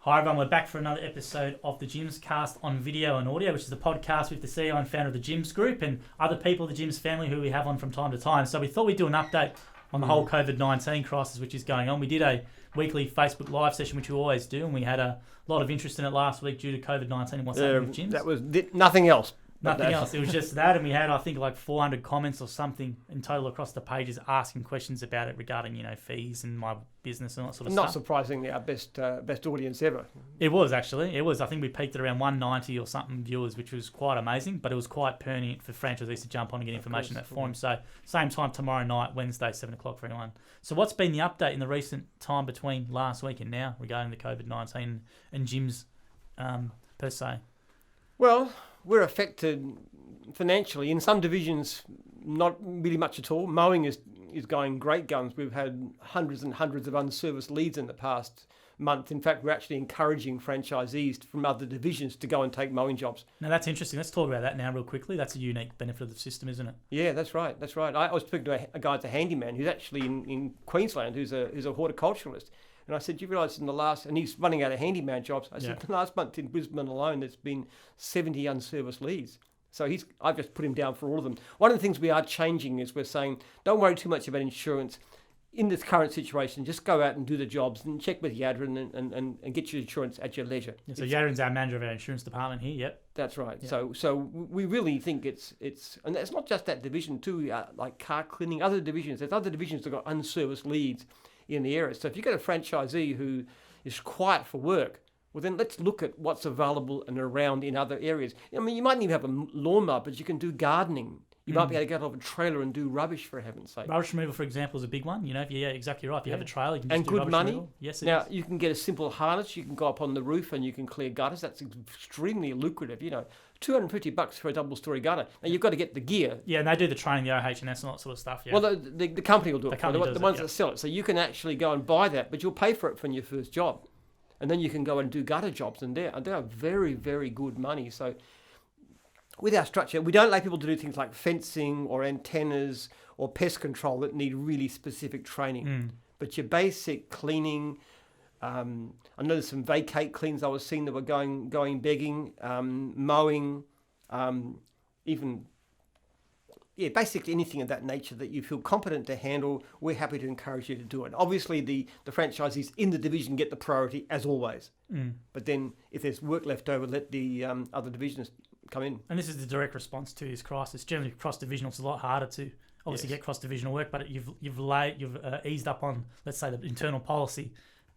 Hi everyone, we're back for another episode of the Jimscast on video and audio, which is the podcast with the CEO and founder of the Jims Group and other people of the Jims family who we have on from time to time. So we thought we'd do an update on the whole COVID-19 crisis which is going on. We did a weekly Facebook Live session, which we always do, and we had a lot of interest in it last week due to COVID-19 and what's happening with Jims. That was nothing else. Nothing else. It was just that, and we had, I think, like 400 comments or something in total across the pages asking questions about it regarding, fees and my business and that sort of stuff. Not surprisingly, our best audience ever. It was, actually. It was. I think we peaked at around 190 or something viewers, which was quite amazing, but it was quite pertinent for franchisees to jump on and get information in that forum. So, same time tomorrow night, Wednesday, 7 o'clock for everyone. So, what's been the update in the recent time between last week and now regarding the COVID-19 and gyms per se? Well, we're affected financially. In some divisions, not really much at all. Mowing is going great guns. We've had hundreds and hundreds of unserviced leads in the past month. In fact, we're actually encouraging franchisees from other divisions to go and take mowing jobs. Now, that's interesting. Let's talk about that now real quickly. That's a unique benefit of the system, isn't it? Yeah, that's right. I was speaking to a guy that's a handyman who's actually in Queensland, who's a horticulturalist. And I said, you realise and he's running out of handyman jobs. I said, last month in Brisbane alone, there's been 70 unserviced leads. So I've just put him down for all of them. One of the things we are changing is we're saying, don't worry too much about insurance. In this current situation, just go out and do the jobs and check with Yadrin and get your insurance at your leisure. Yeah, so Yadrin's our manager of our insurance department here, yep. That's right. Yep. So we really think it's and it's not just that division too, like car cleaning, other divisions. There's other divisions that got unserviced leads in the area. So if you've got a franchisee who is quiet for work, well then let's look at what's available and around in other areas. I mean, you might even have a lawnmower, but you can do gardening. You might be able to get off a trailer and do rubbish, for heaven's sake. Rubbish removal, for example, is a big one. Yeah, exactly right. If you have a trailer, you can just and do good rubbish money. removal. Yes, now, you can get a simple harness. You can go up on the roof and you can clear gutters. That's extremely lucrative, $250 for a double-story gutter. Now, you've got to get the gear. Yeah, and they do the training, the OHS and all that sort of stuff, yeah. Well, the company will do it. The ones that sell it. So you can actually go and buy that, but you'll pay for it from your first job. And then you can go and do gutter jobs, and they are very, very good money. So with our structure, we don't like people to do things like fencing or antennas or pest control that need really specific training. But your basic cleaning, I know there's some vacate cleans I was seeing that were going begging, mowing, basically anything of that nature that you feel competent to handle, we're happy to encourage you to do it. Obviously, the franchisees in the division get the priority, as always. But then if there's work left over, let the other divisions come in. And this is the direct response to this crisis. Generally, cross-divisional, it's a lot harder to obviously get cross-divisional work, but you've eased up on, let's say, the internal policy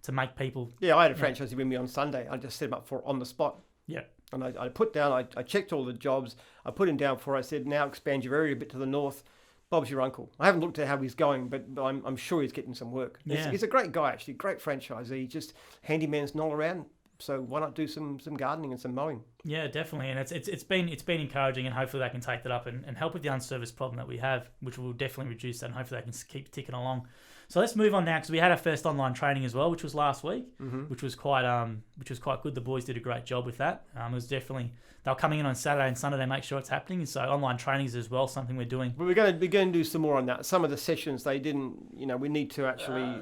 to make people... Yeah, I had a franchisee with me on Sunday. I just set him up for on the spot. Yeah. And I put down, I checked all the jobs. I put him down for, I said, now expand your area a bit to the north. Bob's your uncle. I haven't looked at how he's going, but I'm sure he's getting some work. Yeah. He's a great guy, actually, great franchisee. Just handyman's not around. So why not do some gardening and some mowing? Yeah, definitely. And it's been encouraging, and hopefully they can take that up and help with the unserviced problem that we have, which will definitely reduce that, and hopefully they can keep ticking along. So let's move on now, because we had our first online training as well, which was last week, which was quite good. The boys did a great job with that. It was definitely, they were coming in on Saturday and Sunday to make sure it's happening. And so online trainings as well, something we're doing. But we're going to do some more on that. Some of the sessions they didn't, we need to actually.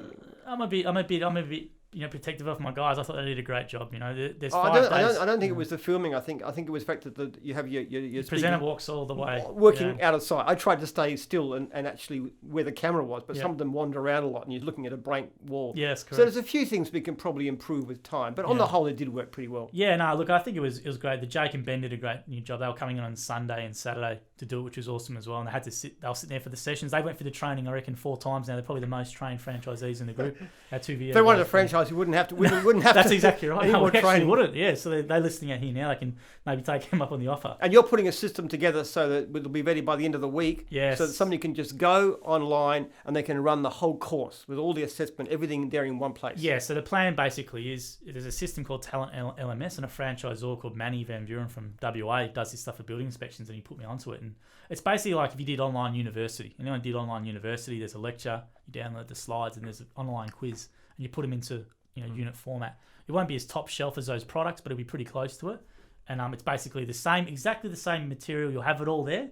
I'm a bit protective of my guys. I thought they did a great job. There's 5 days. I don't think it was the filming. I think it was the fact that you have your presenter walks all the way, working out of sight. I tried to stay still and actually where the camera was, but some of them wander around a lot, and you're looking at a blank wall. Yes, correct. So there's a few things we can probably improve with time, but on the whole, it did work pretty well. Yeah, no, look, I think it was great. The Jake and Ben did a great new job. They were coming in on Sunday and Saturday to do it, which was awesome as well. And they were sitting there for the sessions. They went for the training, I reckon, 4 times now. They're probably the most trained franchisees in the group. Our 2 videos. If they wanted a franchise, you wouldn't have to. That's exactly right. Any more training. Wouldn't. Yeah, so they're listening out here now. They can maybe take him up on the offer. And you're putting a system together so that it'll be ready by the end of the week. Yes. So that somebody can just go online and they can run the whole course with all the assessment, everything there in one place. Yeah, so the plan basically is there's a system called Talent LMS, and a franchisor called Manny Van Buren from WA does this stuff for building inspections, and he put me onto it. And it's basically like if you did online university. Anyone did online university, there's a lecture, you download the slides, and there's an online quiz, and you put them into unit format. It won't be as top shelf as those products, but it'll be pretty close to it. And it's basically exactly the same material. You'll have it all there.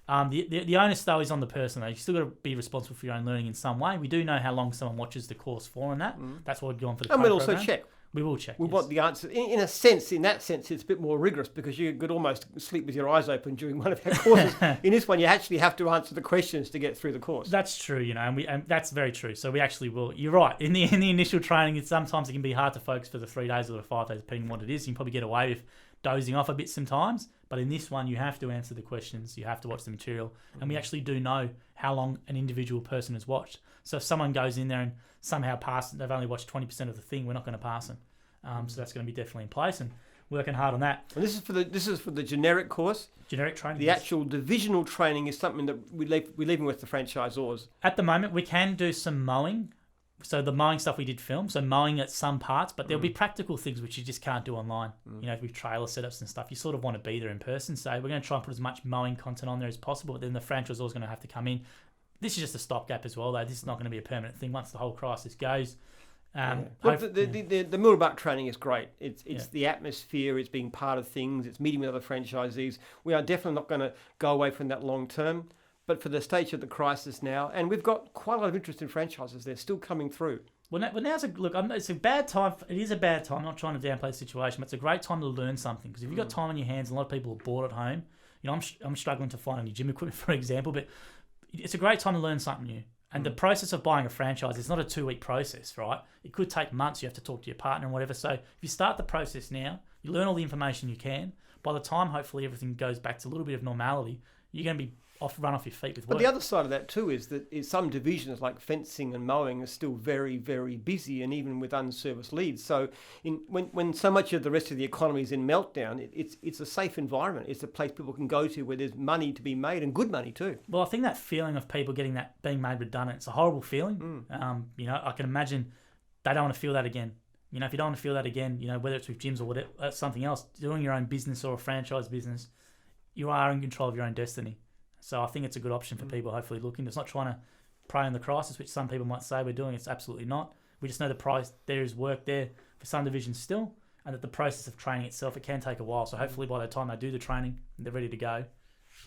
The onus, though, is on the person, though. You've still got to be responsible for your own learning in some way. We do know how long someone watches the course for and that. That's why we're going for the And we'll program. also check. We will check. We want the answer. In that sense, it's a bit more rigorous because you could almost sleep with your eyes open during one of our courses. In this one, you actually have to answer the questions to get through the course. That's true, and that's very true. So we actually will. You're right. In the initial training, sometimes it can be hard to focus for the 3 days or the 5 days, depending on what it is. You can probably get away with dozing off a bit sometimes, but in this one, you have to answer the questions. You have to watch the material, and we actually do know how long an individual person has watched. So if someone goes in there and somehow passes, they've only watched 20% of the thing, we're not going to pass them. So that's going to be definitely in place and working hard on that. And this is for the generic course. Generic training. The actual divisional training is something that we're leaving with the franchisors. At the moment, we can do some mowing. So the mowing stuff we did film. So mowing at some parts, but there'll be practical things which you just can't do online. With trailer setups and stuff, you sort of want to be there in person. So we're going to try and put as much mowing content on there as possible. But then the franchisor is going to have to come in. This is just a stopgap as well, though. This is not going to be a permanent thing once the whole crisis goes. Look, the Moolabuk training is great. It's the atmosphere, it's being part of things, it's meeting with other franchisees. We are definitely not going to go away from that long term. But for the stage of the crisis now, and we've got quite a lot of interest in franchises, they're still coming through. Well, now's it's a bad time. It is a bad time. I'm not trying to downplay the situation, but it's a great time to learn something. Because if you've got time on your hands, and a lot of people are bored at home. I'm struggling to find any gym equipment, for example, but it's a great time to learn something new. And the process of buying a franchise is not a 2-week process, right? It could take months. You have to talk to your partner and whatever. So if you start the process now, you learn all the information you can. By the time, hopefully, everything goes back to a little bit of normality, you're going to be run off your feet with work. But the other side of that too is that some divisions like fencing and mowing are still very, very busy, and even with unserviced leads. So when so much of the rest of the economy is in meltdown, it's a safe environment. It's a place people can go to where there's money to be made, and good money too. Well, I think that feeling of people being made redundant, it's a horrible feeling. I can imagine they don't want to feel that again. If you don't want to feel that again, whether it's with gyms or whatever, something else, doing your own business or a franchise business, you are in control of your own destiny. So I think it's a good option for people hopefully looking. It's not trying to prey on the crisis, which some people might say we're doing. It's absolutely not. We just know the price, there is work there for some divisions still, and that the process of training itself, it can take a while. So hopefully by the time they do the training, they're ready to go.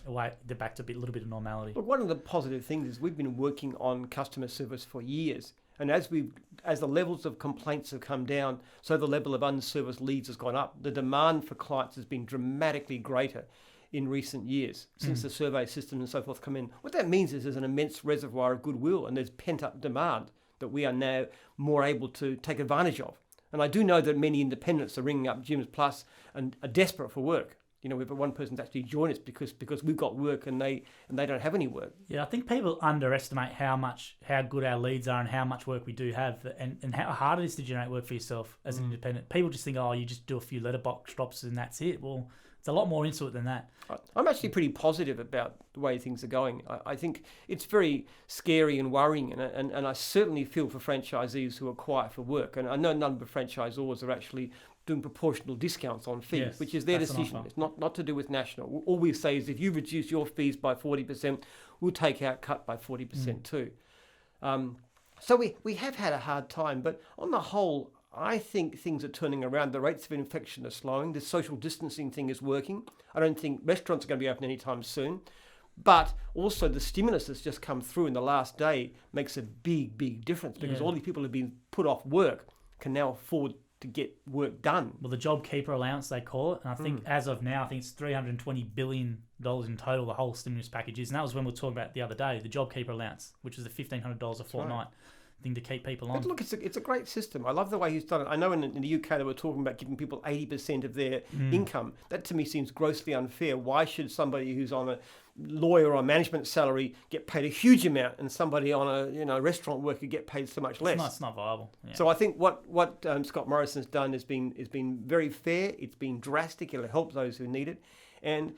They're back to a little bit of normality. Look, one of the positive things is we've been working on customer service for years. And as the levels of complaints have come down, so the level of unserviced leads has gone up. The demand for clients has been dramatically greater in recent years since the survey system and so forth come in. What that means is there's an immense reservoir of goodwill and there's pent-up demand that we are now more able to take advantage of. And I do know that many independents are ringing up Gyms Plus and are desperate for work. We've got one person's actually joined us because we've got work and they don't have any work. Yeah, I think people underestimate how good our leads are and how much work we do have, and how hard it is to generate work for yourself as an independent. People just think, you just do a few letterbox drops and that's it. Well, it's a lot more into it than that. I'm actually pretty positive about the way things are going. I think it's very scary and worrying, and I certainly feel for franchisees who are quiet for work. And I know a number of franchisors are actually doing proportional discounts on fees, which is their decision. It's not to do with national. All we say is if you reduce your fees by 40%, we'll take our cut by 40% too. So we have had a hard time, but on the whole, I think things are turning around. The rates of infection are slowing. The social distancing thing is working. I don't think restaurants are going to be open anytime soon. But also the stimulus that's just come through in the last day makes a big, big difference because all these people who've been put off work can now afford to get work done. Well, the JobKeeper allowance, they call it. And I think as of now, I think it's $320 billion in total, the whole stimulus package is. And that was when we were talking about the other day, the JobKeeper allowance, which was the $1,500 a fortnight. Thing to keep people on. But look, it's a great system. I love the way he's done it. I know in the UK they were talking about giving people 80% of their income. That to me seems grossly unfair. Why should somebody who's on a lawyer or management salary get paid a huge amount and somebody on a restaurant worker get paid so much less? It's not viable. Yeah. So I think what Scott Morrison's done has been very fair. It's been drastic. It'll help those who need it. And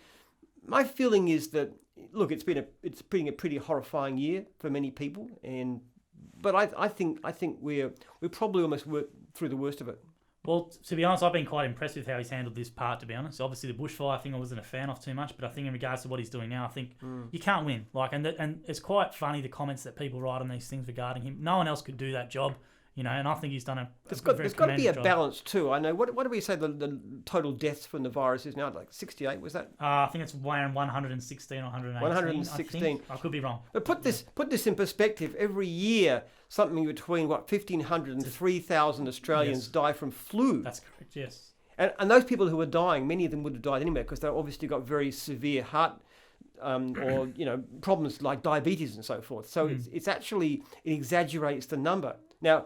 my feeling is that look, it's been a pretty horrifying year for many people, but I think we're probably almost through the worst of it. Well, to be honest, I've been quite impressed with how he's handled this part, to be honest. Obviously, the bushfire thing I wasn't a fan of too much, but I think in regards to what he's doing now, I think you can't win. And it's quite funny, the comments that people write on these things regarding him. No one else could do that job. You know, and I think he's done There's got to be a balance too. I know. What do we say the total deaths from the virus is now? Like 68, was that? I think it's around 116 or 118. 116. I could be wrong. But put this in perspective. Every year, something between 1,500 and 3,000 Australians die from flu. That's correct. Yes. And those people who are dying, many of them would have died anyway because they've obviously got very severe heart or problems like diabetes and so forth. So it exaggerates the number. Now,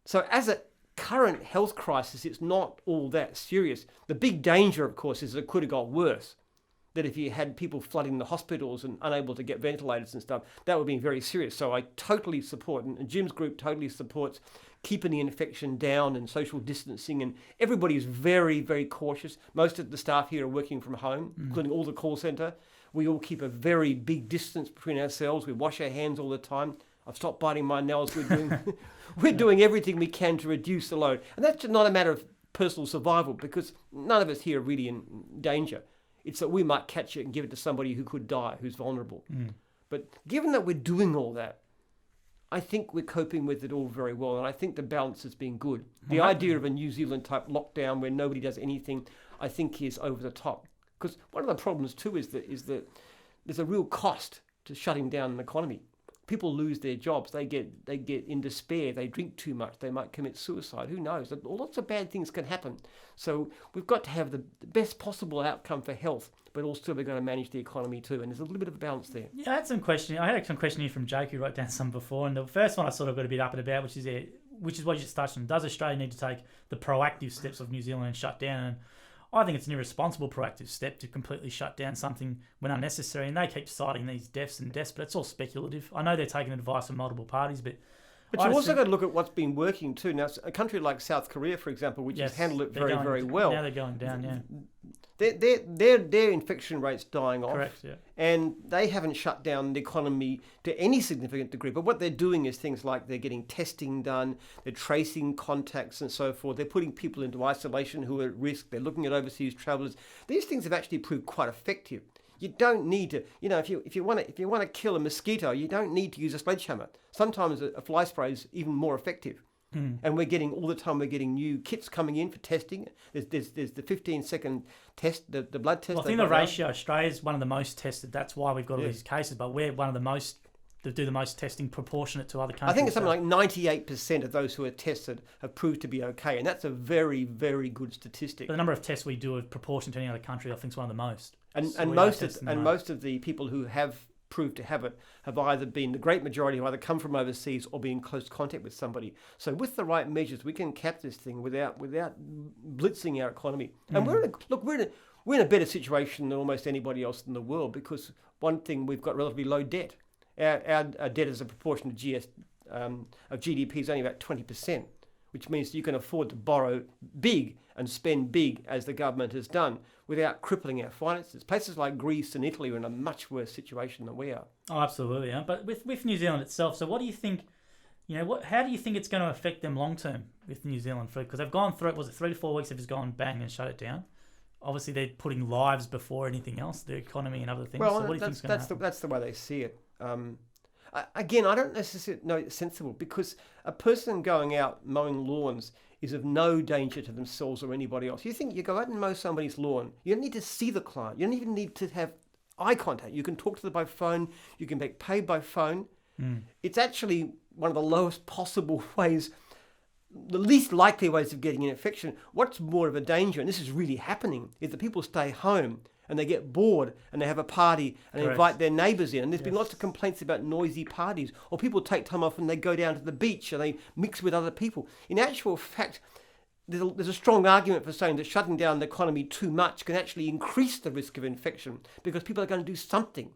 so as a current health crisis, it's not all that serious. The big danger, of course, is that it could have got worse. That if you had people flooding the hospitals and unable to get ventilators and stuff, that would be very serious. So I totally support, and Jim's group totally supports keeping the infection down and social distancing. And everybody is very, very cautious. Most of the staff here are working from home, including all the call centre. We all keep a very big distance between ourselves. We wash our hands all the time. I've stopped biting my nails. We're doing everything we can to reduce the load. And that's not a matter of personal survival because none of us here are really in danger. It's that we might catch it and give it to somebody who could die, who's vulnerable. But given that we're doing all that, I think we're coping with it all very well. And I think the balance has been good. The idea of a New Zealand type lockdown where nobody does anything, I think is over the top. Because one of the problems too is that there's a real cost to shutting down an economy. People lose their jobs. They get in despair. They drink too much. They might commit suicide. Who knows? Lots of bad things can happen. So we've got to have the best possible outcome for health, but also we've got to manage the economy too. And there's a little bit of a balance there. Yeah, I had some questioning. I had some questioning from Jake who wrote down some before, and the first one I sort of got a bit up and about, which is what you just touched on. Does Australia need to take the proactive steps of New Zealand and shut down? And I think it's an irresponsible proactive step to completely shut down something when unnecessary. And they keep citing these deaths, but it's all speculative. I know they're taking advice from multiple parties, but you've also got to look at what's been working too. Now, a country like South Korea, for example, which has handled it very, very well. Now they're going down, yeah. Their infection rate's dying off. Correct, yeah. And they haven't shut down the economy to any significant degree. But what they're doing is things like they're getting testing done, they're tracing contacts and so forth. They're putting people into isolation who are at risk. They're looking at overseas travellers. These things have actually proved quite effective. You don't need to, if you want to kill a mosquito, you don't need to use a sledgehammer. Sometimes a fly spray is even more effective. And we're getting new kits coming in for testing. There's the 15-second test, the blood test. Well, I think the ratio, Australia is one of the most tested. That's why we've got all these cases, but we're one of the most that do the most testing proportionate to other countries. I think it's something like 98% of those who are tested have proved to be okay, and that's a very, very good statistic. But the number of tests we do of proportion to any other country, I think, is one of the most. And most of the people who have proved to have it have either been, the great majority have either come from overseas or been in close contact with somebody. So with the right measures, we can cap this thing without blitzing our economy. And we're in a better situation than almost anybody else in the world because one thing, we've got relatively low debt. Our debt as a proportion of GDP is only about 20%, which means you can afford to borrow big and spend big, as the government has done, without crippling our finances. Places like Greece and Italy are in a much worse situation than we are. Oh, absolutely. Yeah. But with New Zealand itself, so what do you think, how do you think it's going to affect them long term with New Zealand? Because they've gone through, 3 to 4 weeks, they've just gone bang and shut it down. Obviously, they're putting lives before anything else, the economy and other things. Well, so what do you think is going to happen? That's the way they see it. Again, I don't necessarily know it's sensible because a person going out mowing lawns is of no danger to themselves or anybody else. You think you go out and mow somebody's lawn, you don't need to see the client. You don't even need to have eye contact. You can talk to them by phone. You can get paid by phone. It's actually one of the lowest possible ways, the least likely ways of getting an infection. What's more of a danger, and this is really happening, is that people stay home and they get bored and they have a party and they invite their neighbours in. And there's been lots of complaints about noisy parties, or people take time off and they go down to the beach and they mix with other people. In actual fact, there's a strong argument for saying that shutting down the economy too much can actually increase the risk of infection because people are going to do something.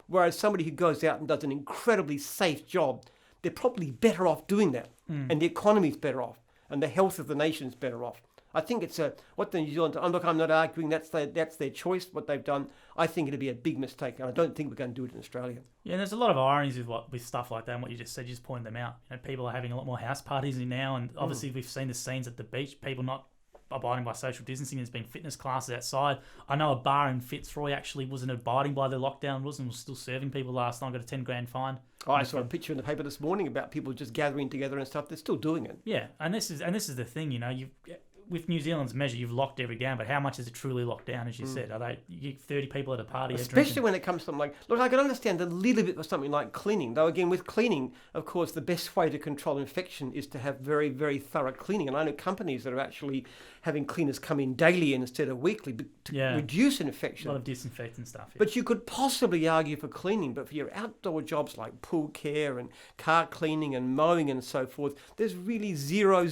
Whereas somebody who goes out and does an incredibly safe job, they're probably better off doing that. And the economy's better off and the health of the nation's better off. I think it's what the New Zealand. Look, I'm not arguing that's their choice. What they've done, I think it'd be a big mistake, and I don't think we're going to do it in Australia. Yeah, and there's a lot of ironies with stuff like that. And what you just said, you just pointed them out. People are having a lot more house parties now, and obviously we've seen the scenes at the beach. People not abiding by social distancing. There's been fitness classes outside. I know a bar in Fitzroy actually wasn't abiding by the lockdown rules and was still serving people last night. Got a 10 grand fine. I saw a picture in the paper this morning about people just gathering together and stuff. They're still doing it. Yeah, and this is the thing, with New Zealand's measure, you've locked everything down, but how much is it truly locked down, as you said? Are you get 30 people at a party? Especially when it comes to something like, look, I can understand a little bit of something like cleaning. Though, again, with cleaning, of course, the best way to control infection is to have very, very thorough cleaning. And I know companies that are actually having cleaners come in daily instead of weekly to reduce infection. A lot of disinfectant stuff. Yeah. But you could possibly argue for cleaning, but for your outdoor jobs like pool care and car cleaning and mowing and so forth, there's really zero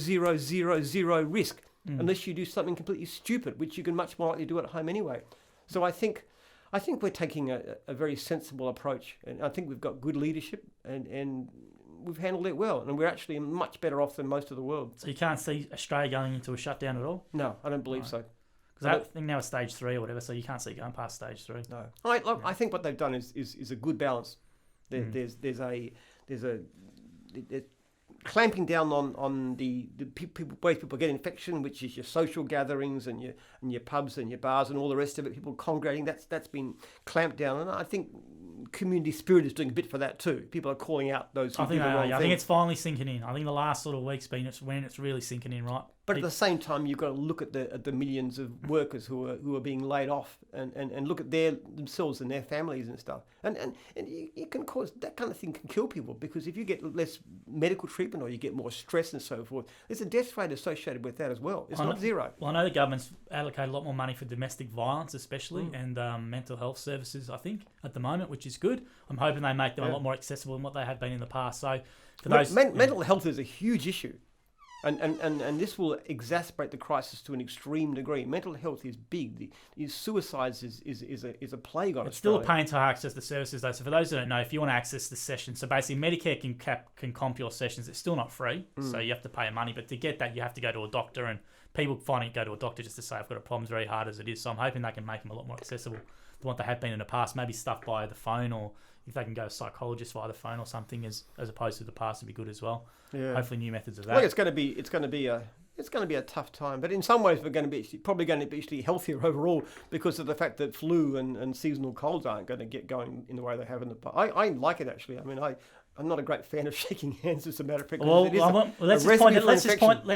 risk. Unless you do something completely stupid, which you can much more likely do at home anyway. So I think we're taking a very sensible approach, and I think we've got good leadership, and we've handled it well, and we're actually much better off than most of the world. So you can't see Australia going into a shutdown at all? No, I don't believe so. Because I think now it's stage 3 or whatever, so you can't see going past stage 3. No, I think what they've done is a good balance. There's clamping down on the ways people get infection, which is your social gatherings and your pubs and your bars and all the rest of it, people congregating, that's been clamped down. And I think community spirit is doing a bit for that too. People are calling out those who do the wrong thing. I think it's finally sinking in. I think the last sort of week's been when it's really sinking in, right? But at the same time, you've got to look at the millions of workers who are being laid off and look at themselves and their families and stuff. And you can cause that kind of thing can kill people, because if you get less medical treatment or you get more stress and so forth, there's a death rate associated with that as well. It's not zero. Well, I know the government's allocated a lot more money for domestic violence, especially, and mental health services, I think, at the moment, which is good. I'm hoping they make them a lot more accessible than what they have been in the past. So for those mental health is a huge issue. And this will exacerbate the crisis to an extreme degree. Mental health is big. The suicides is a plague on Australia. It's still a pain to access the services though. So for those who don't know, if you want to access the session, so basically Medicare can comp your sessions. It's still not free, so you have to pay money. But to get that, you have to go to a doctor, and people find it go to a doctor just to say I've got a problem. It's very hard as it is. So I'm hoping they can make them a lot more accessible than what they have been in the past. Maybe stuff via the phone, or if they can go to a psychologist via the phone or something, as opposed to the past, would be good as well. Yeah. Hopefully, new methods of that. I think it's going to be a tough time, but in some ways we're probably going to be actually healthier overall because of the fact that flu and seasonal colds aren't going to get going in the way they have in the past. I like it actually. I mean, I'm not a great fan of shaking hands, as a matter of fact. Let's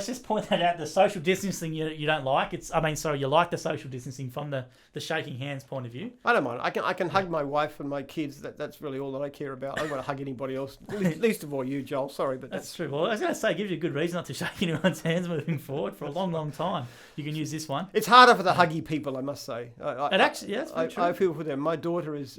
just point that out. The social distancing you don't like. You like the social distancing from the shaking hands point of view. I don't mind. I can hug my wife and my kids. That's really all that I care about. I don't want to hug anybody else. Least of all you, Joel. Sorry, but that's true. Well, I was going to say, it gives you a good reason not to shake anyone's hands moving forward for a long, long time. You can use this one. It's harder for the huggy people, I must say. That's very true. I feel for them. My daughter is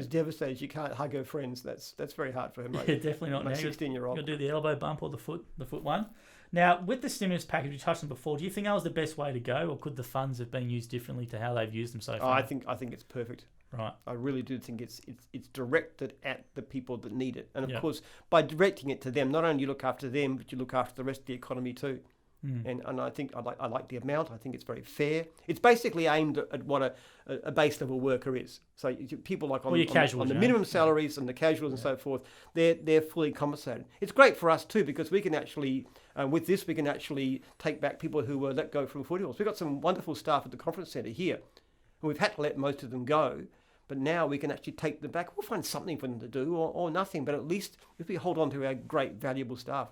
devastated. She can't hug her friends. That's very hard for her. Yeah, definitely not. My 16-year-old. You'll do the elbow bump or the foot one. Now, with the stimulus package we touched on before, do you think that was the best way to go, or could the funds have been used differently to how they've used them so far? I think it's perfect. Right. I really do think it's directed at the people that need it, and of course, by directing it to them, not only you look after them, but you look after the rest of the economy too. And I think I like the amount. I think it's very fair. It's basically aimed at what a base level worker is. So people like on the minimum salaries and the casuals and so forth, they're fully compensated. It's great for us too, because we can actually with this we can actually take back people who were let go from foothills. We've got some wonderful staff at the conference centre here, and we've had to let most of them go. But now we can actually take them back. We'll find something for them to do or nothing. But at least if we hold on to our great valuable staff.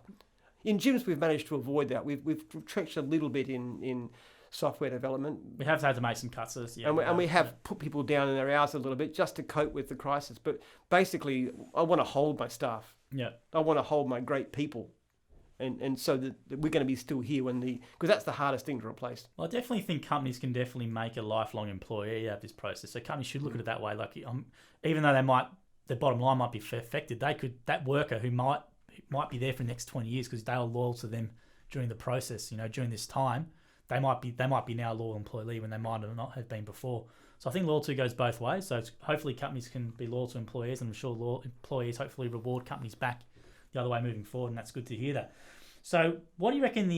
In gyms, we've managed to avoid that. We've trenched a little bit in software development. We have had to make some cuts. And we have put people down in their hours a little bit just to cope with the crisis. But basically, I want to hold my staff. Yeah. I want to hold my great people. And so that we're going to be still here because that's the hardest thing to replace. Well, I definitely think companies can definitely make a lifelong employee out of this process. So companies should look at it that way. Like, even though their bottom line might be affected, that worker who might be there for the next 20 years because they were loyal to them during the process, during this time, they might be now a loyal employee when they might not have been before. So I think loyalty goes both ways. So hopefully companies can be loyal to employees, and I'm sure employees hopefully reward companies back the other way moving forward, and that's good to hear that. So what do you reckon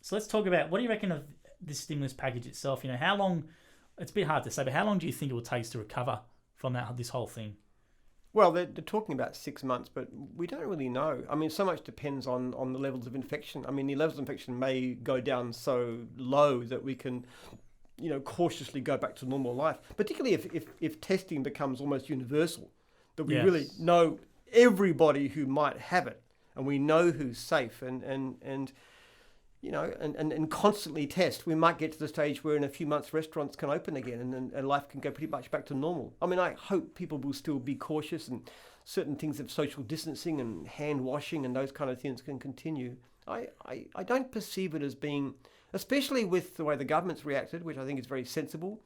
so let's talk about, what do you reckon of this stimulus package itself? How long, it's a bit hard to say, but how long do you think it will take us to recover from this whole thing? Well, they're talking about 6 months, but we don't really know. I mean, so much depends on the levels of infection. I mean, the levels of infection may go down so low that we can, cautiously go back to normal life, particularly if testing becomes almost universal, that we really know everybody who might have it, and we know who's safe, and constantly test. We might get to the stage where in a few months restaurants can open again and life can go pretty much back to normal. I mean, I hope people will still be cautious, and certain things of social distancing and hand washing and those kind of things can continue. I don't perceive it as being, especially with the way the government's reacted, which I think is very sensible.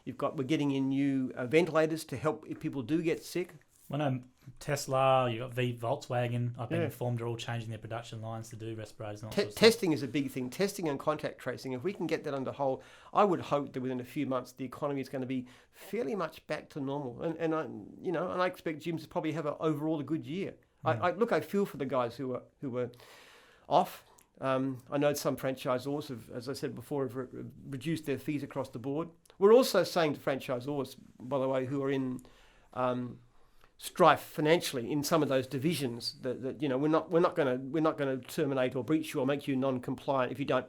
We're getting in new ventilators to help if people do get sick. Well, Tesla, you've got Volkswagen, I've been informed, are all changing their production lines to do respirators and all sorts of testing is a big thing. Testing and contact tracing, if we can get that under hold, I would hope that within a few months the economy is going to be fairly much back to normal. And I expect Jim's to probably have overall a good year. I feel for the guys who were off. I know some franchisors have, as I said before, have reduced their fees across the board. We're also saying to franchisors, by the way, who are in strife financially in some of those divisions that we're not going to terminate or breach you or make you non-compliant if you can't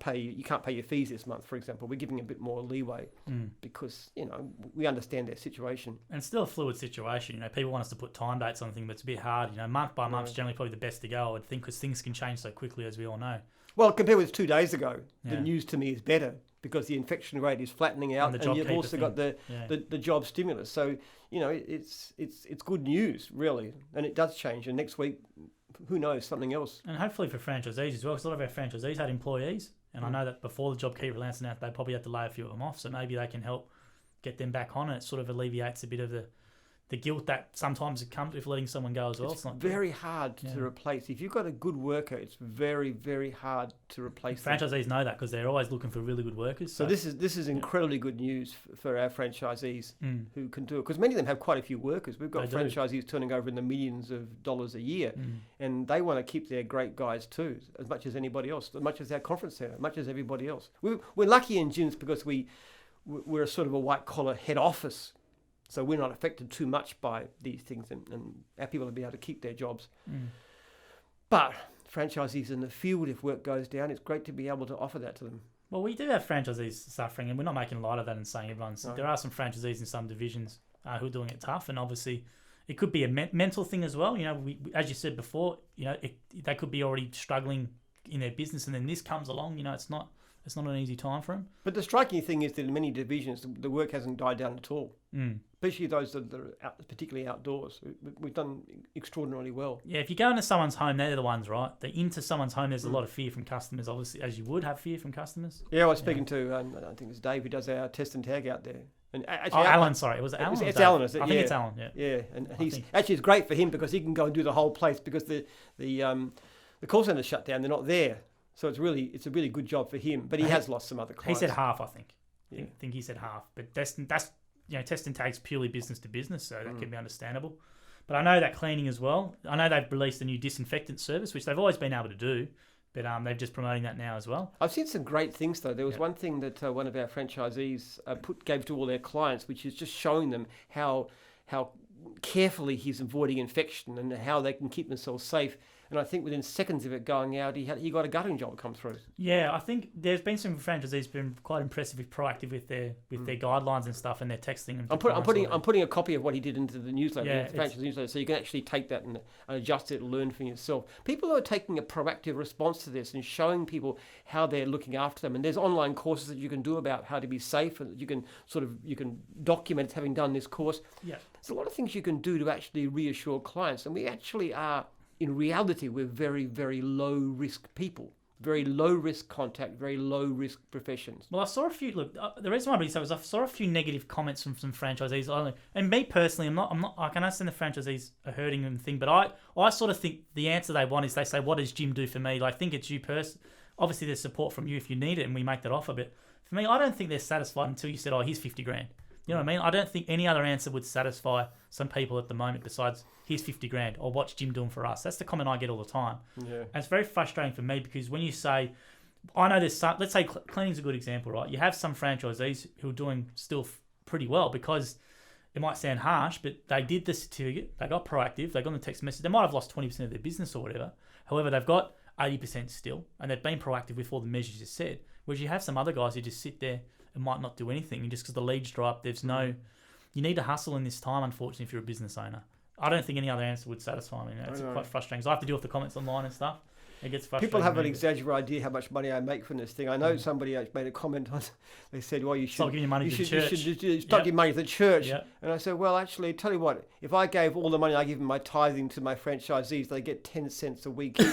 pay your fees this month, for example. We're giving a bit more leeway because we understand their situation. And it's still a fluid situation. People want us to put time dates on things, but it's a bit hard. Month by month is generally probably the best to go, I would think, because things can change so quickly, as we all know. Well, compared with 2 days ago, the news to me is better because the infection rate is flattening out, and you've also got the job stimulus. So it's good news, really, and it does change. And next week, who knows, something else. And hopefully for franchisees as well, because a lot of our franchisees had employees, and I know that before the JobKeeper announced that, they probably had to lay a few of them off. So maybe they can help get them back on, and it sort of alleviates a bit of the guilt that sometimes it comes with letting someone go as well. It's not very hard to replace. If you've got a good worker, it's very, very hard to replace them. Franchisees know that because they're always looking for really good workers. So this is incredibly good news for our franchisees who can do it, because many of them have quite a few workers. We've got franchisees turning over in the millions of dollars a year, and they want to keep their great guys too, as much as anybody else, as much as our conference centre, as much as everybody else. We're lucky in Jim's because we're a sort of a white-collar head office. So we're not affected too much by these things, and our people will be able to keep their jobs. But franchisees in the field, if work goes down, it's great to be able to offer that to them. Well, we do have franchisees suffering, and we're not making light of that and saying everyone's... No. There are some franchisees in some divisions who are doing it tough, and obviously it could be a mental thing as well. We, as you said before, they could be already struggling in their business, and then this comes along. It's not an easy time for them. But the striking thing is that in many divisions, the work hasn't died down at all. Especially those that are particularly outdoors. We've done extraordinarily well. Yeah, if you go into someone's home, they're the ones, right? They're into someone's home. There's a lot of fear from customers, obviously, as you would have fear from customers. Yeah, I was speaking to, I think it's Dave who does our test and tag out there. And actually, Alan, sorry. Was it Alan? It's Alan, is it? I think it's Alan, yeah. Yeah, and it's great for him because he can go and do the whole place because the call centre's shut down. They're not there. So it's a really good job for him. But he has lost some other clients. He said half, I think. Yeah. I think he said half. But that's test and tag's purely business to business, so that can be understandable. But I know that cleaning as well. I know they've released a new disinfectant service, which they've always been able to do, but they're just promoting that now as well. I've seen some great things though. There was one thing that one of our franchisees gave to all their clients, which is just showing them how carefully he's avoiding infection and how they can keep themselves safe. And I think within seconds of it going out, he got a gutting job come through. Yeah, I think there's been some franchisees been quite impressive, proactive with their guidelines and stuff, and their texting. And I'm putting a copy of what he did into the newsletter, the franchise newsletter, so you can actually take that and adjust it and learn for yourself. People are taking a proactive response to this and showing people how they're looking after them. And there's online courses that you can do about how to be safe, and you can document having done this course. Yeah, there's a lot of things you can do to actually reassure clients, and we actually are. In reality, we're very, very low-risk people, very low-risk contact, very low-risk professions. Well, I saw a few. Look, the reason why I believe so is I saw a few negative comments from some franchisees. And me personally, I'm not. I can understand the franchisees are hurting and thing, but I sort of think the answer they want is they say, "What does Jim do for me?" I think it's you personally. Obviously, there's support from you if you need it, and we make that offer. But for me, I don't think they're satisfied until you said, "Oh, here's $50,000." You know what I mean? I don't think any other answer would satisfy some people at the moment besides, here's $50,000 or what's Jim doing for us? That's the comment I get all the time. Yeah. And it's very frustrating for me because when you say, I know there's some, let's say cleaning's a good example, right? You have some franchisees who are doing still pretty well because it might sound harsh, but they did the certificate, they got proactive, they got the text message. They might have lost 20% of their business or whatever. However, they've got 80% still, and they've been proactive with all the measures you said. Whereas you have some other guys who just sit there and might not do anything, and just because the leads dry up, you need to hustle in this time, unfortunately, if you're a business owner. I don't think any other answer would satisfy me. It's quite frustrating. So I have to deal with the comments online and stuff. It gets frustrating. People have an exaggerated idea how much money I make from this thing. I know somebody made a comment on. They said, "Well, you should stop giving your money to the church. You should stop giving money to the church." Yep. And I said, "Well, actually, tell you what. If I gave all the money I give in my tithing to my franchisees, they get 10 cents a week each.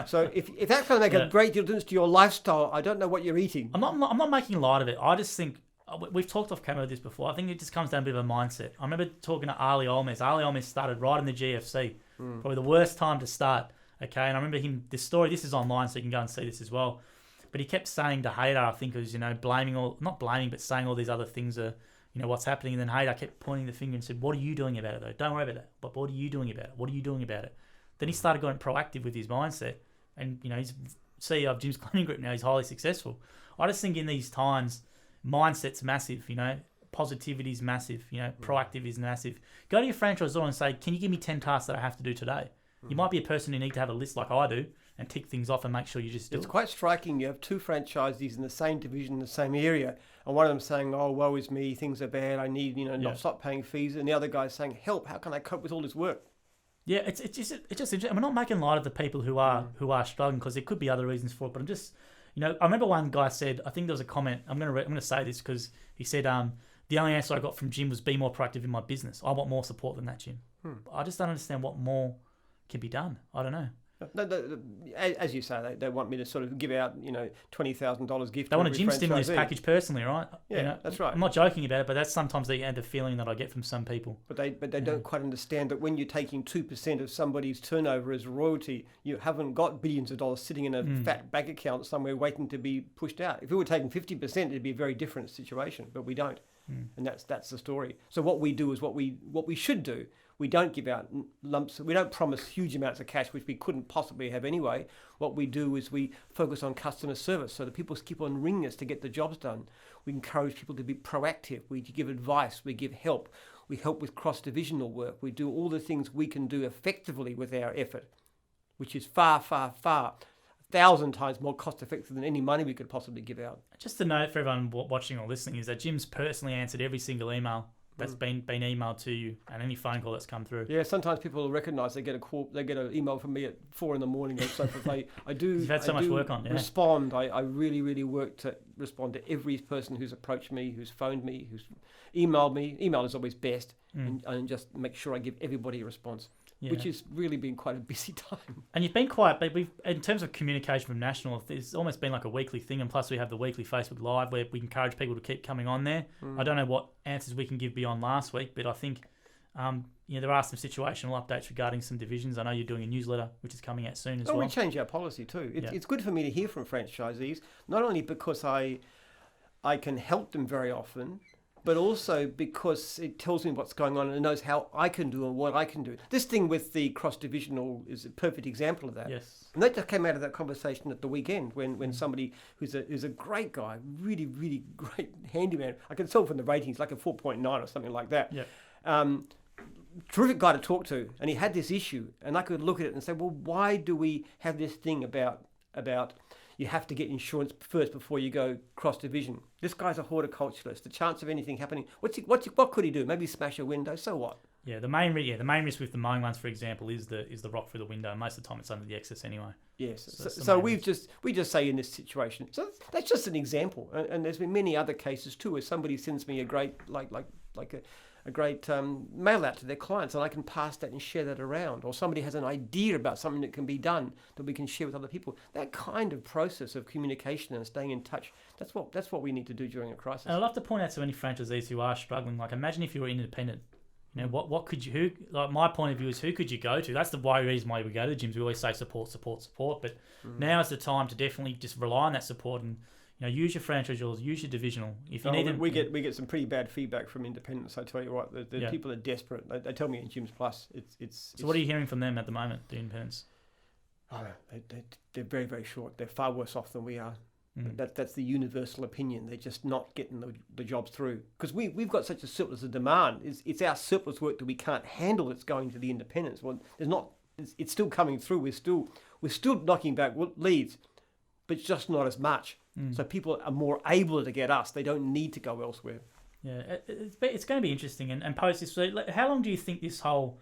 So if that's going to make a great deal of difference to your lifestyle, I don't know what you're eating." I'm not making light of it. I just think we've talked off camera this before. I think it just comes down to a bit of a mindset. I remember talking to Ali Olmes. Ali Olmes started right in the GFC, probably the worst time to start. Okay, and I remember him, this story, this is online, so you can go and see this as well. But he kept saying to Haydar, I think it was, not blaming, but saying all these other things are, what's happening. And then Haydar kept pointing the finger and said, "What are you doing about it, though? Don't worry about that. But what are you doing about it? What are you doing about it?" Then he started going proactive with his mindset. And, he's CEO of Jim's Cleaning Group now. He's highly successful. I just think in these times, mindset's massive, positivity is massive, proactive is massive. Go to your franchisor and say, "Can you give me 10 tasks that I have to do today?" You might be a person who need to have a list like I do and tick things off and make sure you just do it. It's quite striking. You have two franchisees in the same division, in the same area, and one of them saying, "Oh, woe is me, things are bad, I need, not stop paying fees," and the other guy's saying, "Help, how can I cope with all this work?" Yeah, it's just interesting. We're not making light of the people who are struggling, because there could be other reasons for it. But I'm just, I remember one guy said, I think there was a comment. I'm gonna say this because he said, "The only answer I got from Jim was be more proactive in my business. I want more support than that, Jim." I just don't understand what more can be done. I don't know. No, as you say, they want me to sort of give out, $20,000 gift. They want a gym stimulus package personally, right? Yeah, that's right. I'm not joking about it, but that's sometimes the feeling that I get from some people. But they don't quite understand that when you're taking 2% of somebody's turnover as royalty, you haven't got billions of dollars sitting in a fat bank account somewhere waiting to be pushed out. If we were taking 50%, it'd be a very different situation, but we don't. And that's the story. So what we do is what we should do. We don't give out lumps. We don't promise huge amounts of cash, which we couldn't possibly have anyway. What we do is we focus on customer service so that people keep on ringing us to get the jobs done. We encourage people to be proactive. We give advice. We give help. We help with cross-divisional work. We do all the things we can do effectively with our effort, which is far, far, far 1,000 times more cost-effective than any money we could possibly give out. Just a note for everyone watching or listening is that Jim's personally answered every single email that's been emailed to you and any phone call that's come through. Yeah, sometimes people will recognise they get a call, they get an email from me at 4 a.m. or so forth. I do. You've had so much work on. Yeah. Respond. I really, really work to respond to every person who's approached me, who's phoned me, who's emailed me. Email is always best, and just make sure I give everybody a response. Yeah. Which has really been quite a busy time. And you've been quiet, but in terms of communication from National, it's almost been like a weekly thing, and plus we have the weekly Facebook Live where we encourage people to keep coming on there. I don't know what answers we can give beyond last week, but I think there are some situational updates regarding some divisions. I know you're doing a newsletter, which is coming out soon as well. We change our policy too. It's good for me to hear from franchisees, not only because I can help them very often, but also because it tells me what's going on and it knows how I can do and what I can do. This thing with the cross-divisional is a perfect example of that. Yes. And that just came out of that conversation at the weekend when somebody who's a great guy, really, really great handyman, I can tell from the ratings, like a 4.9 or something like that. Yeah. Terrific guy to talk to, and he had this issue, and I could look at it and say, well, why do we have this thing about you have to get insurance first before you go cross-division? This guy's a horticulturalist. The chance of anything happening, what could he do? Maybe smash a window, so what? Yeah, the main risk with the mowing ones, for example, is the rock through the window. Most of the time it's under the excess anyway. Yes, so we just say in this situation, so that's just an example, and there's been many other cases too, where somebody sends me a great, a great mail out to their clients, and I can pass that and share that around. Or somebody has an idea about something that can be done that we can share with other people. That kind of process of communication and staying in touch, that's what we need to do during a crisis. And I'd love to point out to any franchisees who are struggling, like imagine if you were independent. What could you, my point of view is who could you go to? That's the reason why we go to the gyms. We always say support, but now is the time to definitely just rely on that support and use your franchisors, use your divisional. If you need them, we get some pretty bad feedback from independents. I tell you what, the people are desperate. They tell me in Gyms Plus, it's. So what are you hearing from them at the moment, the independents? Oh, they're very, very short. They're far worse off than we are. That's the universal opinion. They're just not getting the jobs through because we've got such a surplus of demand. It's our surplus work that we can't handle. It's going to the independents. Well, there's not. It's still coming through. We're still knocking back leads, but it's just not as much. So people are more able to get us. They don't need to go elsewhere. Yeah, it's going to be interesting. And post this, how long do you think this whole?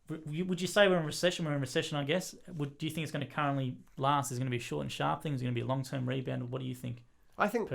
Would you say we're in recession? We're in recession, I guess. Do you think it's going to currently last? Is it going to be a short and sharp thing? Is it going to be a long-term rebound? What do you think? I think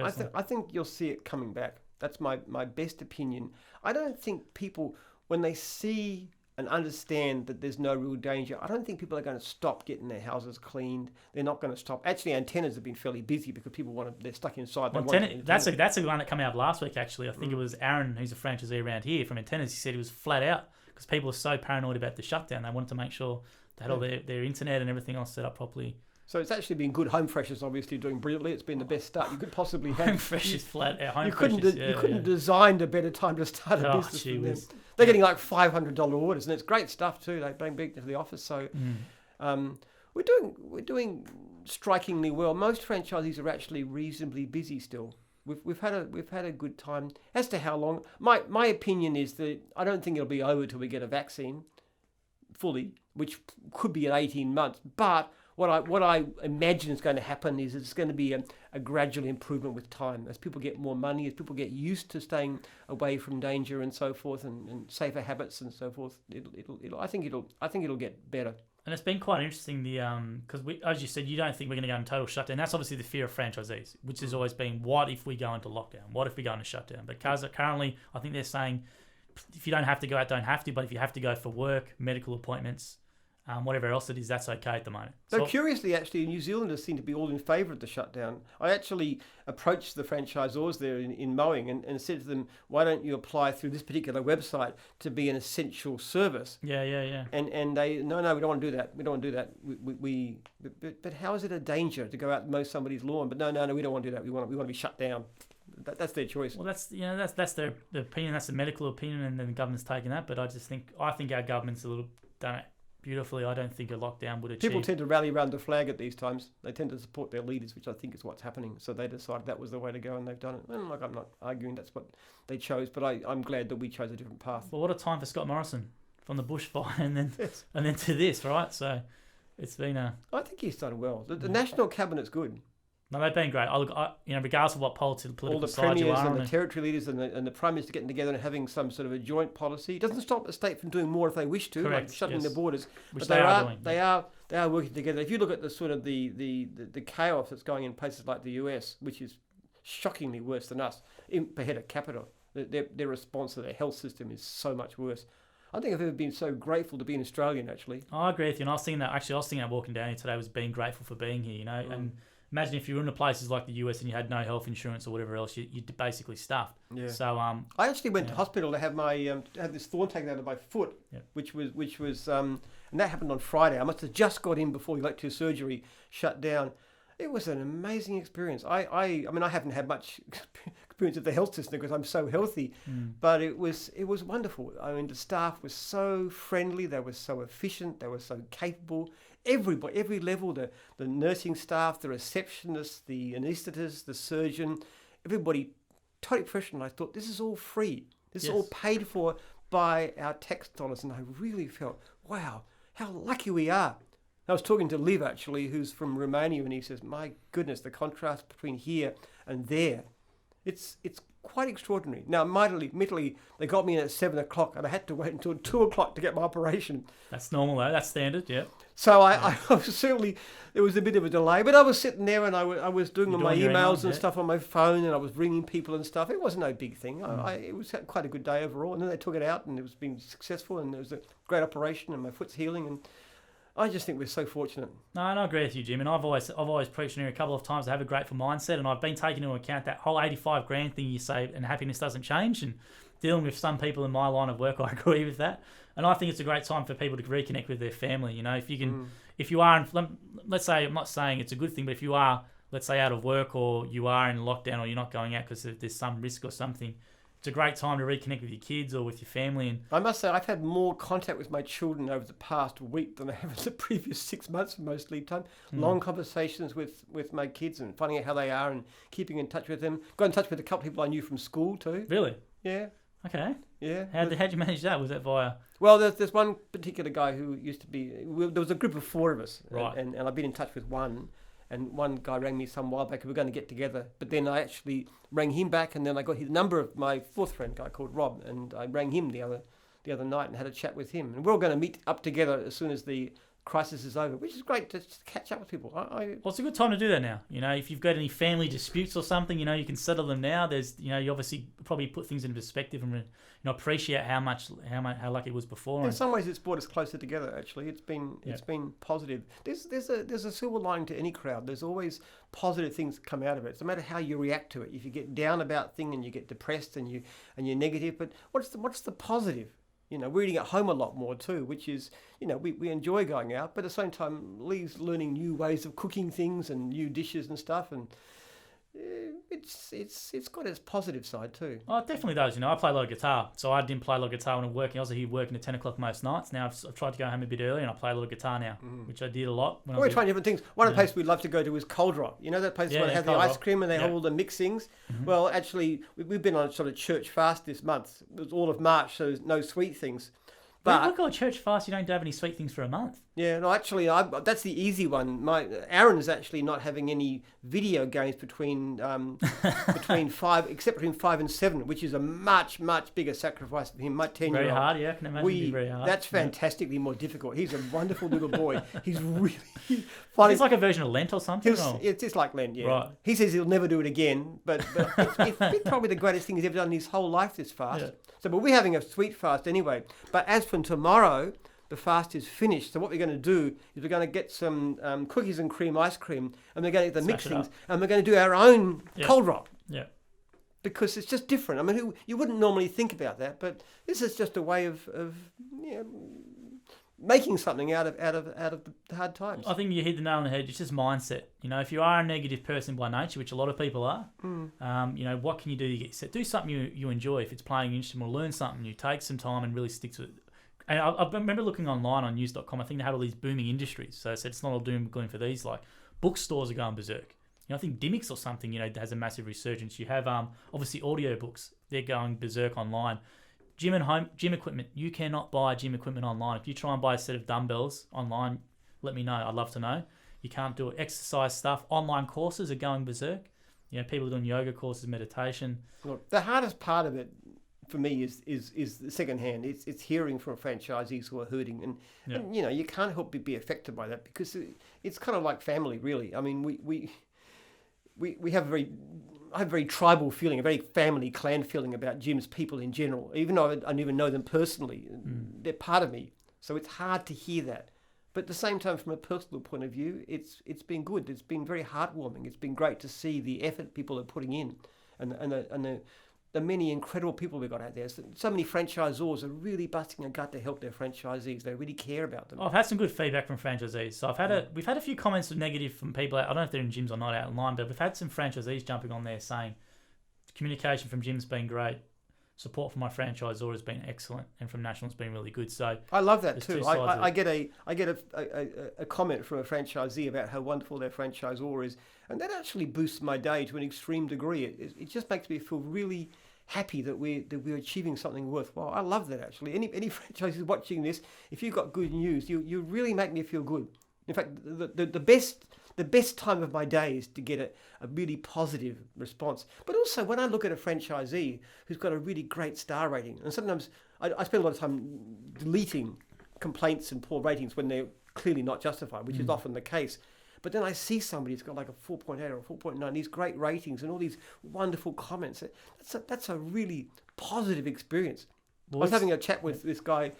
you'll see it coming back. That's my best opinion. I don't think people, when they see and understand that there's no real danger, I don't think people are going to stop getting their houses cleaned. They're not going to stop. Actually, antennas have been fairly busy because people they're stuck inside. That's a one that came out last week, actually. I think it was Aaron, who's a franchisee around here from antennas. He said he was flat out because people are so paranoid about the shutdown. They wanted to make sure they had all their internet and everything else set up properly. So it's actually been good. Home Fresh is obviously doing brilliantly. It's been the best start you could possibly have. Home Fresh is flat out. You couldn't design a better time to start a business than them. They're getting like $500 orders, and it's great stuff too. They bring big to the office. So we're doing strikingly well. Most franchisees are actually reasonably busy still. We've had a good time. As to how long, my opinion is that I don't think it'll be over till we get a vaccine fully, which could be in 18 months. But what I imagine is going to happen is it's going to be a gradual improvement with time as people get more money, as people get used to staying away from danger and so forth, and safer habits and so forth. I think it'll get better. And it's been quite interesting, because as you said, you don't think we're going to go into total shutdown. That's obviously the fear of franchisees, which has always been, what if we go into lockdown? What if we go into shutdown? But currently, I think they're saying, if you don't have to go out, don't have to. But if you have to go for work, medical appointments, whatever else it is, that's okay at the moment. So curiously, actually, New Zealanders seem to be all in favour of the shutdown. I actually approached the franchisors there in Mowing and said to them, why don't you apply through this particular website to be an essential service? Yeah. And they, no, we don't want to do that. We don't want to do that. But how is it a danger to go out and mow somebody's lawn? But no, we don't want to do that. We want to be shut down. That's their choice. Well, that's their opinion. That's the medical opinion, and then the government's taking that. But I think our government's done it beautifully. I don't think a lockdown would achieve. People tend to rally around the flag at these times. They tend to support their leaders, which I think is what's happening. So they decided that was the way to go, and they've done it. And I'm not arguing that's what they chose, but I'm glad that we chose a different path. Well, what a time for Scott Morrison, from the bushfire and then to this, right? So it's been I think he's done well. The National Cabinet's good. No, they've been great. Regardless of what political all the side you are premiers and the territory leaders and the prime minister getting together and having some sort of a joint policy. It doesn't stop the state from doing more if they wish to, correct, like shutting their borders. Which but they are working together. If you look at the sort of the chaos that's going in places like the US, which is shockingly worse than us per head of capita, their response to their health system is so much worse. I think I've ever been so grateful to be an Australian. Actually, I agree with you. And I was thinking that walking down here today was being grateful for being here. You know, and imagine if you were in places like the US and you had no health insurance or whatever else, you're basically stuffed. Yeah. So I actually went to hospital to have my have this thorn taken out of my foot, which was and that happened on Friday. I must have just got in before elective surgery shut down. It was an amazing experience. I mean, I haven't had much experience of the health system because I'm so healthy, but it was wonderful. I mean, the staff was so friendly. They were so efficient. They were so capable. Everybody, every level, the nursing staff, the receptionists, the anaesthetists, the surgeon, everybody totally professional. I thought, this is all free. This is all paid for by our tax dollars. And I really felt, wow, how lucky we are. I was talking to Liv, actually, who's from Romania, and he says, my goodness, the contrast between here and there, it's quite extraordinary. Now, admittedly, they got me in at 7 o'clock, and I had to wait until 2 o'clock to get my operation. That's normal, though. That's standard, yeah. So I was certainly, there was a bit of a delay, but I was sitting there, and I was doing all my emails and stuff on my phone, and I was ringing people and stuff. It wasn't no big thing. It was quite a good day overall, and then they took it out, and it was being successful, and it was a great operation, and my foot's healing, and I just think we're so fortunate. No, and I agree with you, Jim. And I've always preached in here a couple of times to have a grateful mindset, and I've been taking into account that whole 85 grand thing you say, and happiness doesn't change. And dealing with some people in my line of work, I agree with that. And I think it's a great time for people to reconnect with their family. You know, if you can, if you are, let's say, I'm not saying it's a good thing, but if you are, let's say, out of work, or you are in lockdown, or you're not going out because there's some risk or something, it's a great time to reconnect with your kids or with your family. And I must say, I've had more contact with my children over the past week than I have in the previous 6 months for most leave time. Long conversations with my kids and finding out how they are and keeping in touch with them. Got in touch with a couple of people I knew from school too. Really? Yeah. Okay. Yeah. How'd you manage that? Was that via... Well, there's one particular guy who used to be... There was a group of 4 of us. Right. And I've been in touch with one. And one guy rang me some while back. We were going to get together. But then I actually rang him back. And then I got his number of my 4th friend, guy called Rob. And I rang him the other night and had a chat with him. And we're all going to meet up together as soon as the crisis is over, which is great to just catch up with people. Well, it's a good time to do that now. You know, if you've got any family disputes or something, you know, you can settle them now. There's, you know, you obviously probably put things into perspective and, you know, appreciate how lucky it was before. In some ways, it's brought us closer together. Actually, it's been positive. There's a silver lining to any crowd. There's always positive things that come out of it. It's no matter how you react to it. If you get down about thing and you get depressed and you're negative, but what's the positive? You know, we're eating at home a lot more too, which is, you know, we enjoy going out, but at the same time, Lee's learning new ways of cooking things and new dishes and stuff, and it's got its positive side too. Oh, it definitely does. You know, I play a lot of guitar, so I didn't play a lot of guitar when I'm working. I was here working at 10 o'clock most nights. Now I've tried to go home a bit early, and I play a lot of guitar now, which I did a lot. We're trying different things. One of the places we'd love to go to is Cold Rock. You know that place where they have the ice cream and they have all the mixings? Well, actually, we've been on a sort of church fast this month. It was all of March, so there's no sweet things. But look, at church fast, you don't have any sweet things for a month. Yeah, no, actually, that's the easy one. Aaron is actually not having any video games between 5 and 7, which is a much bigger sacrifice for him. My 10-year-old. Very hard, yeah. I can imagine it'd be very hard. That's fantastically more difficult. He's a wonderful little boy. He's really funny. It's like a version of Lent or something. It's just like Lent, yeah. Right. He says he'll never do it again, but it's probably the greatest thing he's ever done in his whole life. This fast. Yeah. So, but we're having a sweet fast anyway. But as from tomorrow, the fast is finished. So what we're going to do is we're going to get some cookies and cream ice cream, and we're going to get the mixings, and we're going to do our own Cold Rock. Yeah. Because it's just different. I mean, you wouldn't normally think about that, but this is just a way of making something out of the hard times. I think you hit the nail on the head. It's just mindset. You know, if you are a negative person by nature, which a lot of people are, you know, what can you do to get set? Do something you enjoy. If it's playing an instrument, or learn something new. Take some time and really stick to it. And I remember looking online on news.com. I think they had all these booming industries. So they said it's not all doom and gloom for these. Like bookstores are going berserk. You know, I think Dimmicks or something, you know, has a massive resurgence. You have obviously audiobooks. They're going berserk online. Gym equipment. You cannot buy gym equipment online. If you try and buy a set of dumbbells online, let me know. I'd love to know. You can't do it. Exercise stuff. Online courses are going berserk. You know, people are doing yoga courses, meditation. Look, the hardest part of it for me is the second hand. It's hearing from franchisees who are hurting, and you know, you can't help but be affected by that because it's kind of like family, really. I mean, we have I have a very tribal feeling, a very family clan feeling about Jim's people in general. Even though I don't even know them personally, they're part of me. So it's hard to hear that. But at the same time, from a personal point of view, it's been good. It's been very heartwarming. It's been great to see the effort people are putting in, and the many incredible people we've got out there. So many franchisors are really busting a gut to help their franchisees. They really care about them. I've had some good feedback from franchisees. So we've had a few comments of negative from people. I don't know if they're in gyms or not out online, but we've had some franchisees jumping on there saying communication from Jim's been great. Support from my franchisor has been excellent, and from National it's been really good. So I love that too. I get a comment from a franchisee about how wonderful their franchisor is, and that actually boosts my day to an extreme degree. It just makes me feel really happy that we're achieving something worthwhile. I love that actually. Any franchisees watching this, if you've got good news, you really make me feel good. In fact, the best time of my day is to get a really positive response. But also when I look at a franchisee who's got a really great star rating, and sometimes I spend a lot of time deleting complaints and poor ratings when they're clearly not justified, which is often the case. But then I see somebody who's got like a 4.8 or a 4.9, these great ratings and all these wonderful comments. That's a really positive experience. I was having a chat with this guy,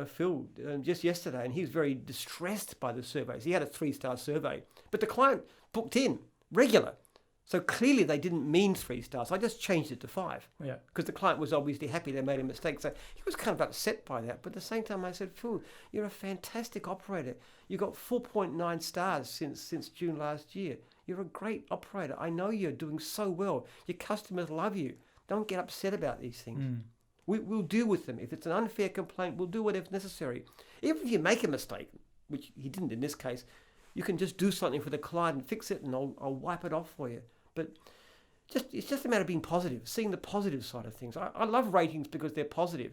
Phil, just yesterday, and he was very distressed by the surveys. He had a 3-star survey, but the client booked in regular. So clearly they didn't mean 3 stars. I just changed it to 5. Yeah. Because the client was obviously happy they made a mistake. So he was kind of upset by that. But at the same time, I said, Phil, you're a fantastic operator. You got 4.9 stars since June last year. You're a great operator. I know you're doing so well. Your customers love you. Don't get upset about these things. We'll deal with them. If it's an unfair complaint, we'll do whatever's necessary. Even if you make a mistake, which he didn't in this case, you can just do something for the client and fix it, and I'll wipe it off for you. But it's just a matter of being positive, seeing the positive side of things. I love ratings because they're positive.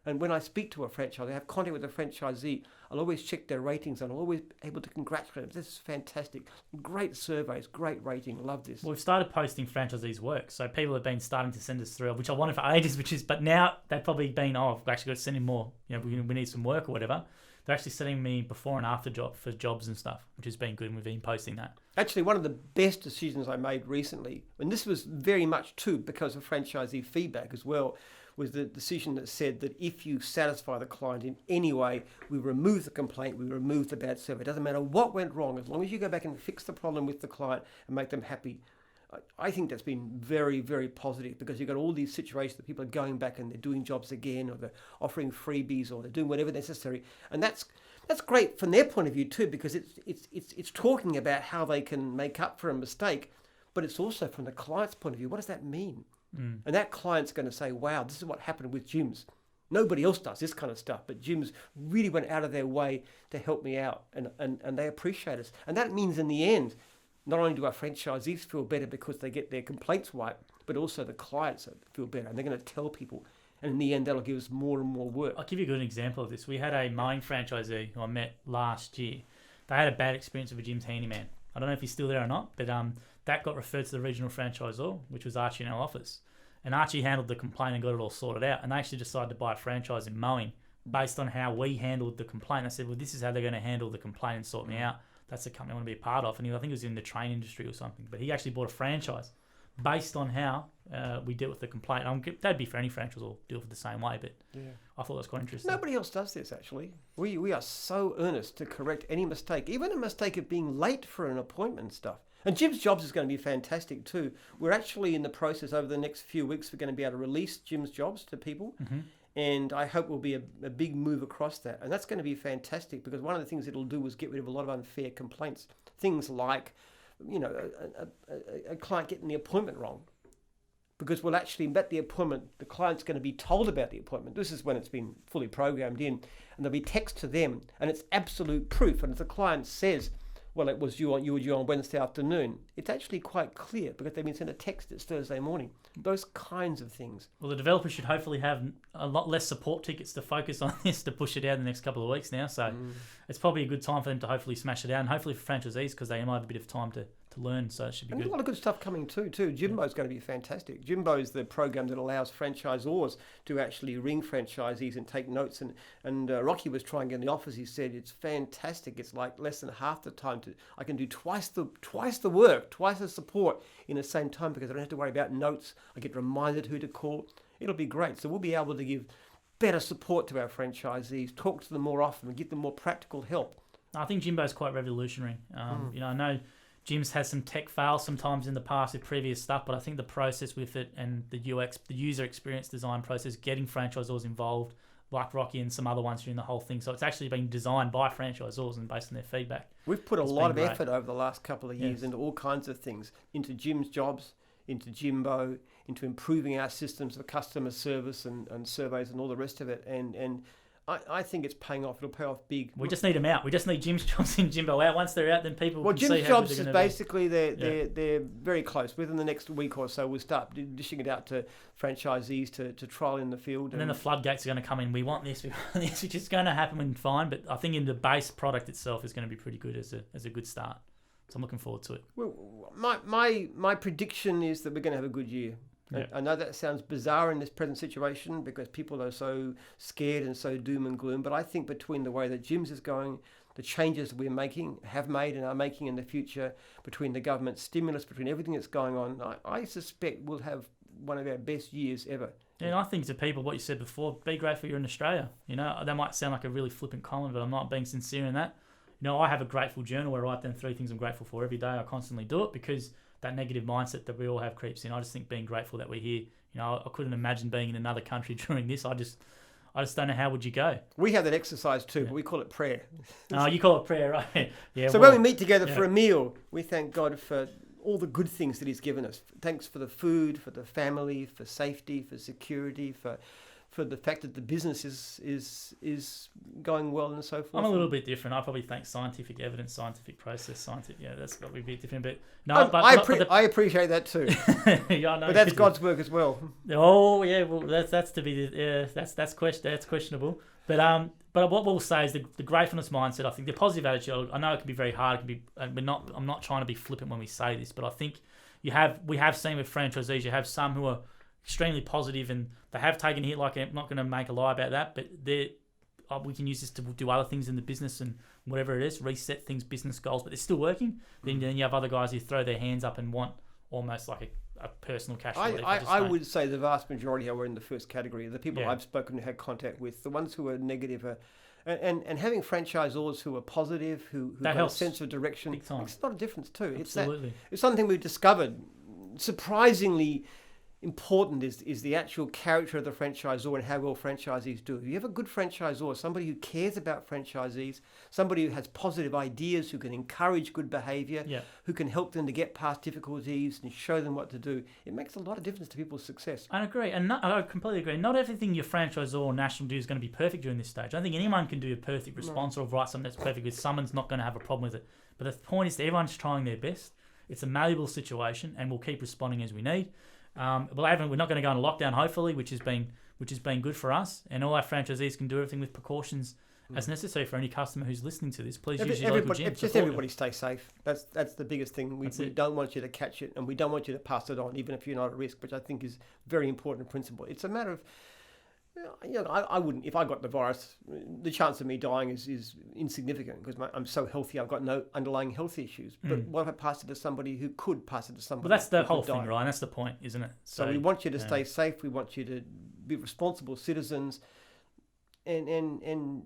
And when I speak to a franchisee, I have contact with a franchisee, I'll always check their ratings and I'm always able to congratulate them. This is fantastic. Great surveys, great rating. Love this. Well, we've started posting franchisees' work. So people have been starting to send us through, which I wanted for ages, but now they've probably been, I've actually got to send in more. We need some work or whatever. They're actually sending me before and after for jobs and stuff, which has been good, and we've been posting that. Actually, one of the best decisions I made recently, and this was very much too because of franchisee feedback as well, was the decision that said that if you satisfy the client in any way, we remove the complaint, we remove the bad survey. It doesn't matter what went wrong, as long as you go back and fix the problem with the client and make them happy. I think that's been very, very positive because you've got all these situations that people are going back and they're doing jobs again, or they're offering freebies, or they're doing whatever necessary. And that's great from their point of view too, because it's talking about how they can make up for a mistake, but it's also from the client's point of view. What does that mean? And that client's going to say, wow, this is what happened with Jim's. Nobody else does this kind of stuff, but Jim's really went out of their way to help me out, and they appreciate us. And that means in the end, not only do our franchisees feel better because they get their complaints wiped, but also the clients feel better, and they're going to tell people. And in the end, that'll give us more and more work. I'll give you a good example of this. We had a Mowing franchisee who I met last year. They had a bad experience with a Jim's handyman. I don't know if he's still there or not, but that got referred to the regional franchisor, which was Archie in our office. And Archie handled the complaint and got it all sorted out. And they actually decided to buy a franchise in Mowing based on how we handled the complaint. I said, well, this is how they're going to handle the complaint and sort me out. That's the company I want to be a part of. And I think it was in the train industry or something. But he actually bought a franchise based on how we dealt with the complaint. That'd be for any franchise or deal with it the same way. But I thought that was quite interesting. Nobody else does this, actually. We are so earnest to correct any mistake, even a mistake of being late for an appointment and stuff. And Jim's Jobs is going to be fantastic too. We're actually in the process over the next few weeks, we're going to be able to release Jim's Jobs to people. And I hope will be a big move across that. And that's going to be fantastic because one of the things it'll do is get rid of a lot of unfair complaints. Things like, a client getting the appointment wrong. Because we'll actually bet the appointment, the client's going to be told about the appointment. This is when it's been fully programmed in. And there'll be text to them. And it's absolute proof. And if the client says, well, it was you were due on Wednesday afternoon, it's actually quite clear because they've been sent a text it's Thursday morning. Those kinds of things. Well, the developer should hopefully have a lot less support tickets to focus on this to push it out in the next couple of weeks now. So it's probably a good time for them to hopefully smash it out, and hopefully for franchisees because they might have a bit of time to learn, so it should be good. And a lot of good stuff coming too. Jimbo's going to be fantastic. Jimbo's the program that allows franchisors to actually ring franchisees and take notes. And Rocky was trying in the office. He said it's fantastic. It's like less than half the time. I can do twice the work, twice the support in the same time because I don't have to worry about notes. I get reminded who to call. It'll be great. So we'll be able to give better support to our franchisees, talk to them more often, and give them more practical help. I think Jimbo's quite revolutionary. I know Jim's has some tech fails sometimes in the past with previous stuff, but I think the process with it and the UX, the user experience design process, getting franchisors involved, like Rocky and some other ones during the whole thing. So it's actually been designed by franchisors and based on their feedback. We've put a lot of effort over the last couple of years into all kinds of things, into Jim's Jobs, into Jimbo, into improving our systems of customer service and surveys and all the rest of it. And I think it's paying off. It'll pay off big. We just need them out. We just need Jim's Jobs and Jimbo out. Once they're out, then people can see how Jim's Jobs is basically they're very close. Within the next week or so, we'll start dishing it out to franchisees to trial in the field. And then the floodgates are going to come in. We want this, which is going to happen when fine. But I think in the base product itself is going to be pretty good as a good start. So I'm looking forward to it. Well, my prediction is that we're going to have a good year. Yeah. I know that sounds bizarre in this present situation because people are so scared and so doom and gloom, but I think between the way that Jim's is going, the changes we're making, have made and are making in the future, between the government stimulus, between everything that's going on, I suspect we'll have one of our best years ever. Yeah, and I think to people, what you said before, be grateful you're in Australia. That might sound like a really flippant comment, but I'm not being sincere in that. I have a grateful journal where I write down 3 things I'm grateful for every day. I constantly do it because that negative mindset that we all have creeps in. I just think being grateful that we're here. I couldn't imagine being in another country during this. I just don't know how would you go. We have that exercise too, but we call it prayer. Oh, you call it prayer, right? Yeah. So when we meet together for a meal, we thank God for all the good things that he's given us. Thanks for the food, for the family, for safety, for security, for the fact that the business is going well and so forth. I'm a little bit different. I probably thank scientific evidence, scientific process, scientific. Yeah, that's got to be a bit different. But no, I appreciate that too. Yeah, no, but that's God's work as well. Oh yeah, well that's to be that's questionable. But what we'll say is the gratefulness mindset. I think the positive attitude. I know it can be very hard. It can be. I'm not trying to be flippant when we say this, but I think we have seen with franchisees. You have some who are extremely positive and they have taken a hit. Like, I'm not going to make a lie about that, but we can use this to do other things in the business and whatever it is, reset things, business goals, but they're still working. Then you have other guys who throw their hands up and want almost like a personal cash relief. I would say the vast majority are in the first category. The people I've spoken to, had contact with, the ones who are negative and having franchisors who are positive, who have a sense of direction, makes a lot of difference too. Absolutely. It's something we've discovered. Surprisingly important is the actual character of the franchisor and how well franchisees do. If you have a good franchisor, somebody who cares about franchisees, somebody who has positive ideas, who can encourage good behaviour, who can help them to get past difficulties and show them what to do, it makes a lot of difference to people's success. I agree, and I completely agree. Not everything your franchisor or national do is going to be perfect during this stage. I don't think anyone can do a perfect response or write something that's perfect because someone's not going to have a problem with it. But the point is that everyone's trying their best. It's a malleable situation, and we'll keep responding as we need. We're not going to go into lockdown, hopefully, which has been good for us. And all our franchisees can do everything with precautions as necessary for any customer who's listening to this. Please use your local gym. Just everybody stay safe. That's the biggest thing. We don't want you to catch it, and we don't want you to pass it on, even if you're not at risk, which I think is very important principle. It's a matter of, I wouldn't, if I got the virus, the chance of me dying is insignificant because I'm so healthy. I've got no underlying health issues. But what if I pass it to somebody who could pass it to somebody? Well, that's the whole thing, Ryan. That's the point, isn't it? So we want you to stay safe. We want you to be responsible citizens and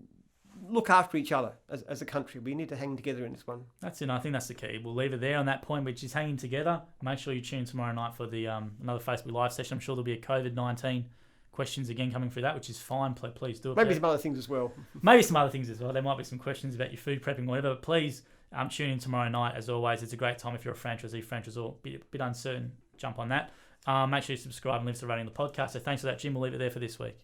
look after each other as a country. We need to hang together in this one. That's it. I think that's the key. We'll leave it there on that point, which is hanging together. Make sure you tune tomorrow night for the another Facebook Live session. I'm sure there'll be a COVID-19 questions again coming through that, which is fine. Please do it. Maybe some other things as well. There might be some questions about your food prepping, whatever. But please tune in tomorrow night. As always, it's a great time if you're a franchisor, bit uncertain, jump on that. Make sure you subscribe and leave us a rating on the podcast. So thanks for that, Jim. We'll leave it there for this week.